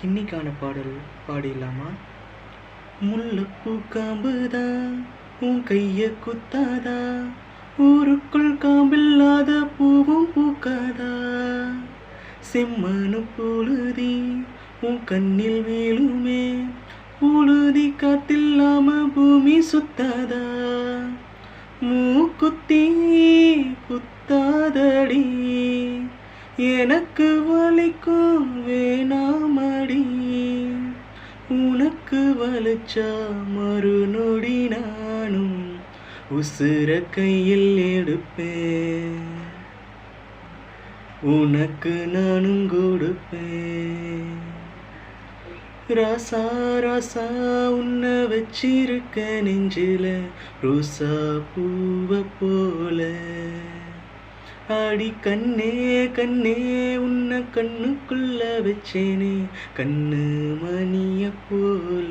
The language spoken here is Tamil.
இன்னைக்கான பாடல் பாடிடலாமா? முல்லைப்பூ காம்புதான் உன் கைய குத்தாதா, ஊருக்குள் காம்பில்லாத பூவும் பூக்காதா, செம்மனு புழுதி உன் கண்ணில் வீழுமே, புழுதி காத்தில்லாம பூமி சுத்தாதா, மூக்குத்தி குத்தாதடி எனக்கு வலிக்கும் வேணாமடி, உனக்கு வலிச்சா மறுநொடி நானும் உசுர கையில் எடுப்பேன், உனக்கு நானும் கொடுப்பேன். ராசா ராசா உன்னை வச்சிருக்க நெஞ்சில ரோசா பூவ போல, அடி கண்ணே கண்ணே உன்னை கண்ணுக்குள்ள வச்சேனே கண்ணு மணிய போல.